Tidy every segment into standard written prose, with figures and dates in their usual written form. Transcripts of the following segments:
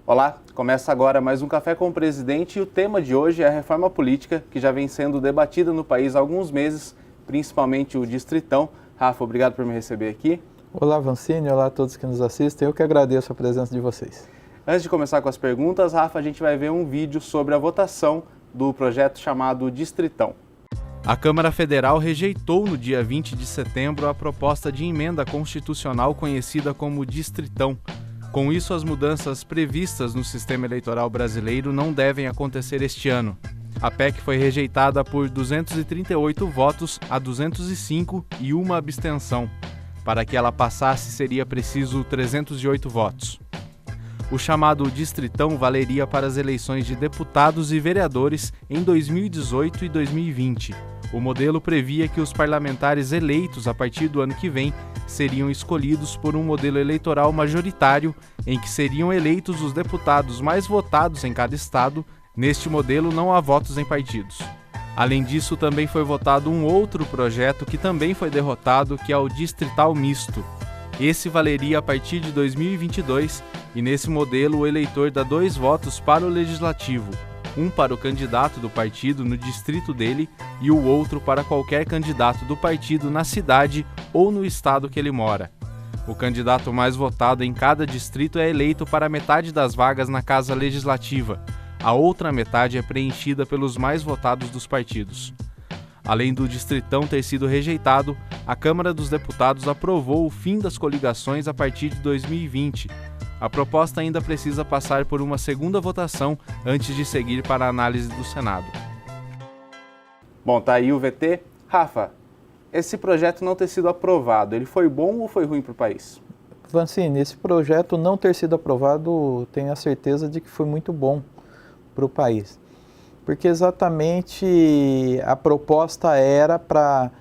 Olá, começa agora mais um Café com o Presidente e o tema de hoje é a reforma política que já vem sendo debatida no país há alguns meses, principalmente o Distritão. Rafa, obrigado por me receber aqui. Olá, Vancini, olá a todos que nos assistem, eu que agradeço a presença de vocês. Antes de começar com as perguntas, Rafa, a gente vai ver um vídeo sobre a votação do projeto chamado Distritão. A Câmara Federal rejeitou no dia 20 de setembro a proposta de emenda constitucional conhecida como Distritão. Com isso, as mudanças previstas no sistema eleitoral brasileiro não devem acontecer este ano. A PEC foi rejeitada por 238 votos a 205 e uma abstenção. Para que ela passasse, seria preciso 308 votos. O chamado Distritão valeria para as eleições de deputados e vereadores em 2018 e 2020. O modelo previa que os parlamentares eleitos a partir do ano que vem seriam escolhidos por um modelo eleitoral majoritário, em que seriam eleitos os deputados mais votados em cada estado. Neste modelo não há votos em partidos. Além disso, também foi votado um outro projeto que também foi derrotado, que é o Distrital Misto. Esse valeria a partir de 2022 e nesse modelo o eleitor dá 2 votos para o legislativo, um para o candidato do partido no distrito dele e o outro para qualquer candidato do partido na cidade ou no estado que ele mora. O candidato mais votado em cada distrito é eleito para metade das vagas na Casa Legislativa. A outra metade é preenchida pelos mais votados dos partidos. Além do Distritão ter sido rejeitado, a Câmara dos Deputados aprovou o fim das coligações a partir de 2020. A proposta ainda precisa passar por uma segunda votação antes de seguir para a análise do Senado. Bom, tá aí o VT. Rafa, esse projeto não ter sido aprovado, ele foi bom ou foi ruim para o país? Vancini, esse projeto não ter sido aprovado, tenho a certeza de que foi muito bom para o país. Porque exatamente a proposta era para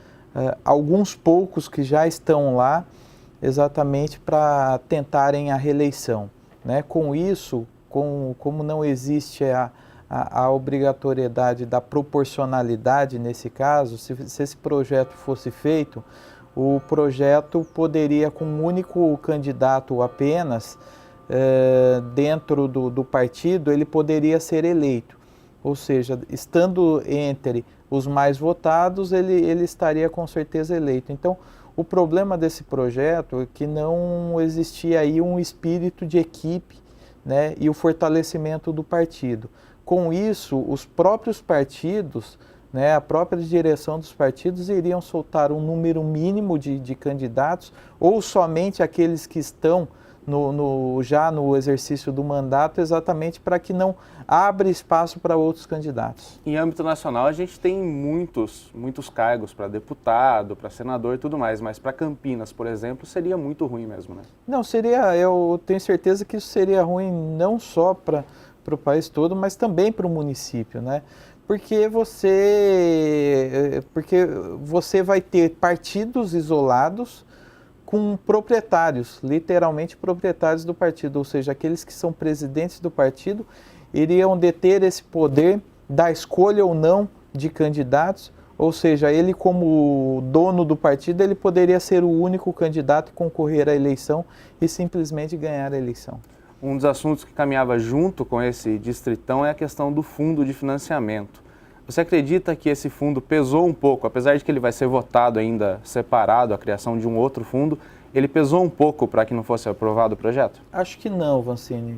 alguns poucos que já estão lá, exatamente para tentarem a reeleição, né? Com isso, como não existe a obrigatoriedade da proporcionalidade nesse caso, se esse projeto fosse feito, o projeto poderia, com um único candidato apenas, dentro do partido, ele poderia ser eleito. Ou seja, estando entre os mais votados, ele estaria com certeza eleito. Então, o problema desse projeto é que não existia aí um espírito de equipe, né, e o fortalecimento do partido. Com isso, os próprios partidos, né, a própria direção dos partidos iriam soltar um número mínimo de candidatos, ou somente aqueles que estão já no exercício do mandato, exatamente para que não abra espaço para outros candidatos. Em âmbito nacional, a gente tem muitos cargos para deputado, para senador e tudo mais, mas para Campinas, por exemplo, seria muito ruim mesmo, né? Não, eu tenho certeza que isso seria ruim não só para o país todo, mas também para o município, né? Porque você vai ter partidos isolados com proprietários, literalmente proprietários do partido, ou seja, aqueles que são presidentes do partido iriam deter esse poder da escolha ou não de candidatos, ou seja, ele como dono do partido, ele poderia ser o único candidato e concorrer à eleição e simplesmente ganhar a eleição. Um dos assuntos que caminhava junto com esse Distritão é a questão do fundo de financiamento. Você acredita que esse fundo pesou um pouco, apesar de que ele vai ser votado ainda separado, a criação de um outro fundo, ele pesou um pouco para que não fosse aprovado o projeto? Acho que não, Vancini.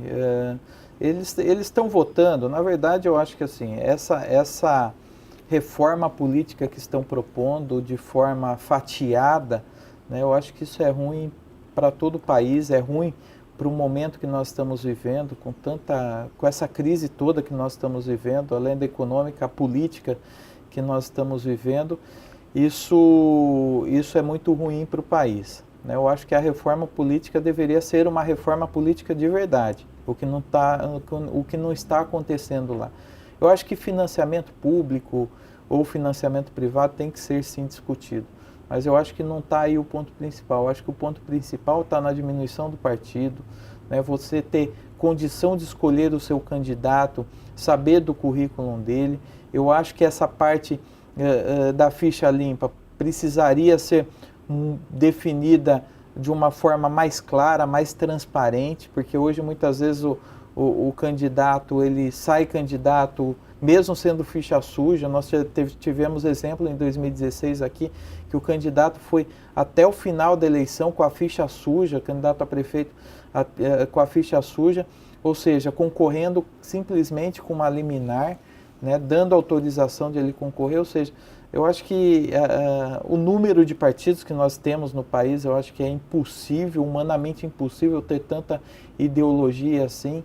Eles estão votando, na verdade eu acho que assim, essa reforma política que estão propondo de forma fatiada, né, eu acho que isso é ruim para todo o país, é ruim para o momento que nós estamos vivendo, com essa crise toda que nós estamos vivendo, além da econômica, a política que nós estamos vivendo, isso é muito ruim para o país, né? Eu acho que a reforma política deveria ser uma reforma política de verdade, o que não está acontecendo lá. Eu acho que financiamento público ou financiamento privado tem que ser sim discutido. Mas eu acho que não está aí o ponto principal. Eu acho que o ponto principal está na diminuição do partido, né? Você ter condição de escolher o seu candidato, saber do currículo dele. Eu acho que essa parte da ficha limpa precisaria ser definida de uma forma mais clara, mais transparente, porque hoje muitas vezes o candidato, ele sai candidato mesmo sendo ficha suja. Nós tivemos exemplo em 2016 aqui, que o candidato foi até o final da eleição com a ficha suja, candidato a prefeito com a ficha suja, ou seja, concorrendo simplesmente com uma liminar, né, dando autorização de ele concorrer. Ou seja, eu acho que o número de partidos que nós temos no país, eu acho que é impossível, humanamente impossível ter tanta ideologia assim.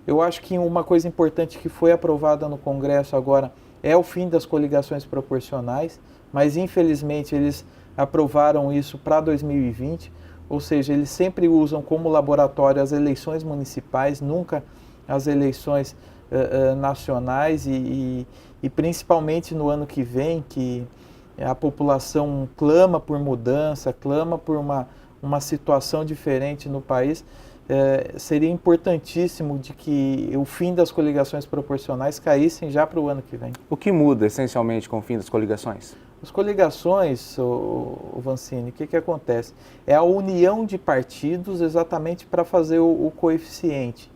Eu acho que uma coisa importante que foi aprovada no Congresso agora é o fim das coligações proporcionais, mas infelizmente eles aprovaram isso para 2020, ou seja, eles sempre usam como laboratório as eleições municipais, nunca as eleições nacionais e principalmente no ano que vem, que a população clama por mudança, clama por uma situação diferente no país. Seria importantíssimo de que o fim das coligações proporcionais caíssem já para o ano que vem. O que muda essencialmente com o fim das coligações? As coligações, o Vancini, o que acontece? É a união de partidos exatamente para fazer o coeficiente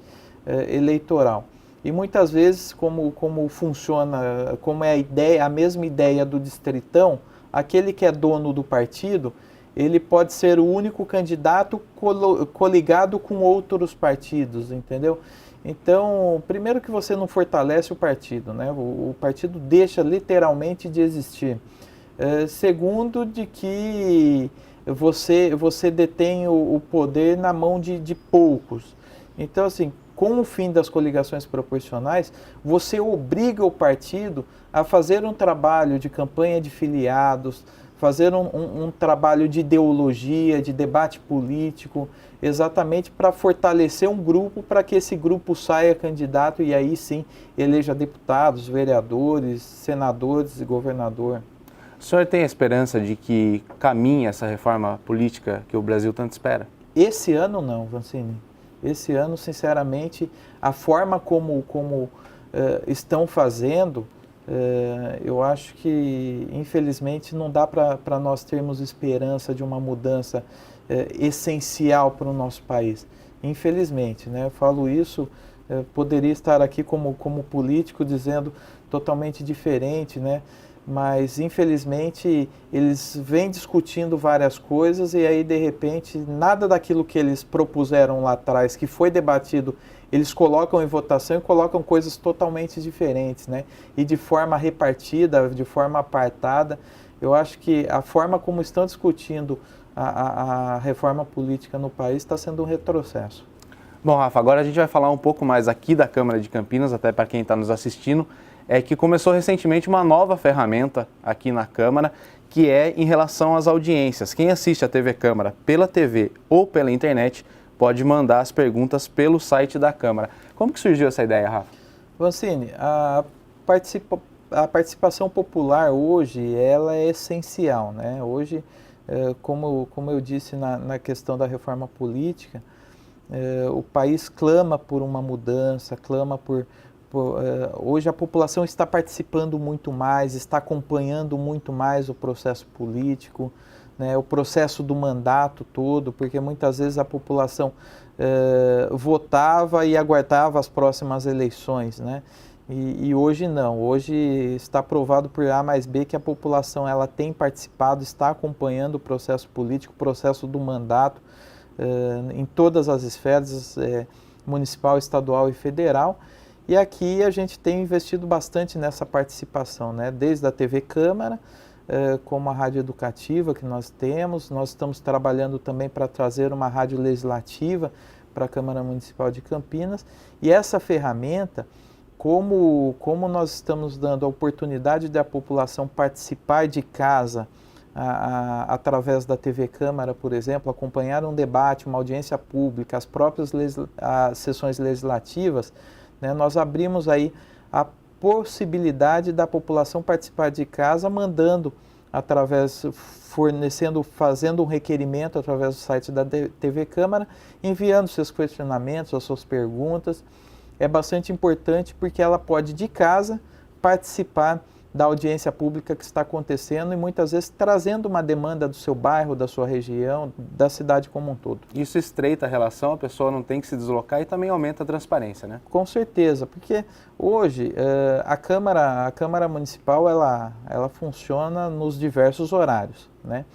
eleitoral. E muitas vezes, como funciona, como é a mesma ideia do distritão, aquele que é dono do partido, ele pode ser o único candidato coligado com outros partidos, entendeu? Então, primeiro que você não fortalece o partido, né? O partido deixa literalmente de existir. Segundo, de que você detém o poder na mão de poucos. Então, assim, com o fim das coligações proporcionais, você obriga o partido a fazer um trabalho de campanha de filiados, fazer um trabalho de ideologia, de debate político, exatamente para fortalecer um grupo, para que esse grupo saia candidato e aí sim eleja deputados, vereadores, senadores e governador. O senhor tem a esperança de que caminhe essa reforma política que o Brasil tanto espera? Esse ano não, Vancini. Esse ano, sinceramente, a forma como estão fazendo, eu acho que, infelizmente, não dá para nós termos esperança de uma mudança essencial para o nosso país. Infelizmente, né? Eu falo isso, poderia estar aqui como político dizendo totalmente diferente, né? Mas, infelizmente, eles vêm discutindo várias coisas e aí, de repente, nada daquilo que eles propuseram lá atrás, que foi debatido, eles colocam em votação e colocam coisas totalmente diferentes, né? E de forma repartida, de forma apartada. Eu acho que a forma como estão discutindo a reforma política no país está sendo um retrocesso. Bom, Rafa, agora a gente vai falar um pouco mais aqui da Câmara de Campinas, até para quem está nos assistindo, que começou recentemente uma nova ferramenta aqui na Câmara, que é em relação às audiências. Quem assiste a TV Câmara pela TV ou pela internet pode mandar as perguntas pelo site da Câmara. Como que surgiu essa ideia, Rafa? Vancini, a participação popular hoje, ela é essencial, né? Hoje, como eu disse na questão da reforma política, o país clama por uma mudança, clama hoje a população está participando muito mais, está acompanhando muito mais o processo político, né, o processo do mandato todo, porque muitas vezes a população votava e aguardava as próximas eleições, né? E hoje não, hoje está provado por A mais B que a população ela tem participado, está acompanhando o processo político, o processo do mandato em todas as esferas, municipal, estadual e federal. E aqui a gente tem investido bastante nessa participação, né? Desde a TV Câmara, como a rádio educativa que nós temos, nós estamos trabalhando também para trazer uma rádio legislativa para a Câmara Municipal de Campinas. E essa ferramenta, como nós estamos dando a oportunidade da população participar de casa, através da TV Câmara, por exemplo, acompanhar um debate, uma audiência pública, as próprias sessões legislativas, né, nós abrimos aí a possibilidade da população participar de casa, fazendo um requerimento através do site da TV Câmara, enviando seus questionamentos, as suas perguntas. É bastante importante porque ela pode, de casa, participar da audiência pública que está acontecendo e muitas vezes trazendo uma demanda do seu bairro, da sua região, da cidade como um todo. Isso estreita a relação, a pessoa não tem que se deslocar e também aumenta a transparência, né? Com certeza, porque hoje a Câmara Municipal ela funciona nos diversos horários, né?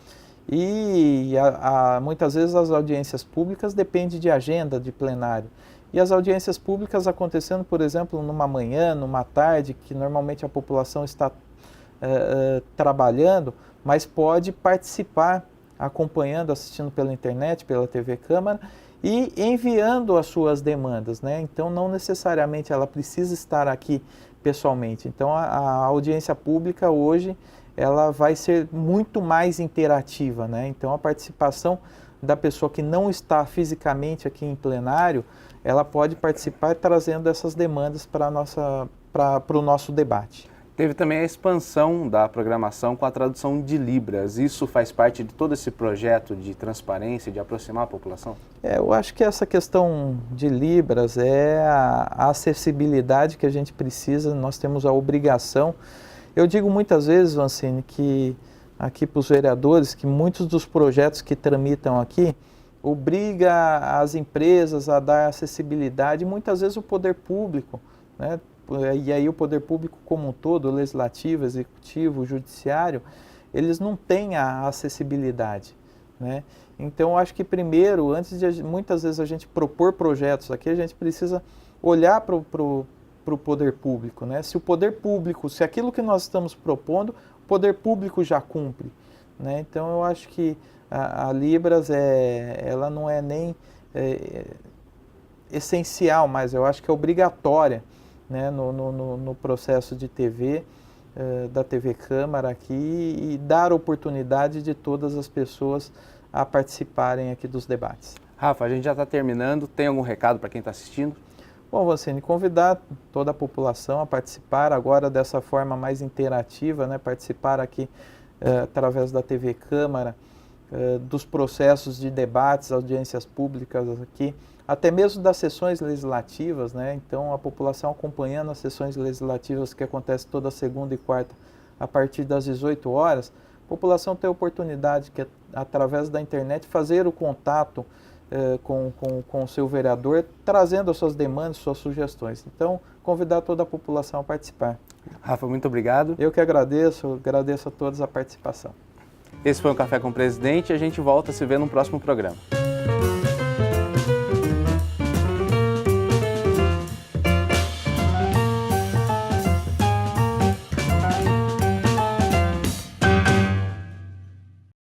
E muitas vezes as audiências públicas dependem de agenda de plenário. E as audiências públicas acontecendo, por exemplo, numa manhã, numa tarde, que normalmente a população está trabalhando, mas pode participar, acompanhando, assistindo pela internet, pela TV Câmara e enviando as suas demandas, né? Então, não necessariamente ela precisa estar aqui pessoalmente. Então, a audiência pública hoje, ela vai ser muito mais interativa, né? Então, a participação da pessoa que não está fisicamente aqui em plenário, ela pode participar trazendo essas demandas para o nosso debate. Teve também a expansão da programação com a tradução de Libras. Isso faz parte de todo esse projeto de transparência, de aproximar a população? Eu acho que essa questão de Libras é a acessibilidade que a gente precisa, nós temos a obrigação. Eu digo muitas vezes, Vancini, que aqui para os vereadores, que muitos dos projetos que tramitam aqui, obriga as empresas a dar acessibilidade, muitas vezes o poder público, né? E aí o poder público como um todo, o legislativo, executivo, o judiciário, eles não têm a acessibilidade, né? Então eu acho que primeiro, antes de muitas vezes a gente propor projetos aqui, a gente precisa olhar para o poder público, né? Se o poder público, se aquilo que nós estamos propondo, o poder público já cumpre, né? Então eu acho que a Libras ela não é nem essencial, mas eu acho que é obrigatória, né, no processo de TV, da TV Câmara aqui, e dar oportunidade de todas as pessoas a participarem aqui dos debates. Rafa, a gente já está terminando, tem algum recado para quem está assistindo? Bom, Vancini, convidar toda a população a participar agora dessa forma mais interativa, né, participar aqui através da TV Câmara, dos processos de debates, audiências públicas aqui, até mesmo das sessões legislativas, né? Então a população acompanhando as sessões legislativas que acontecem toda segunda e quarta a partir das 18 horas, a população tem a oportunidade que através da internet fazer o contato com o seu vereador, trazendo as suas demandas, suas sugestões. Então, convidar toda a população a participar. Rafa, muito obrigado. Eu que agradeço a todos a participação. Esse foi o Café com o Presidente e a gente volta a se ver no próximo programa.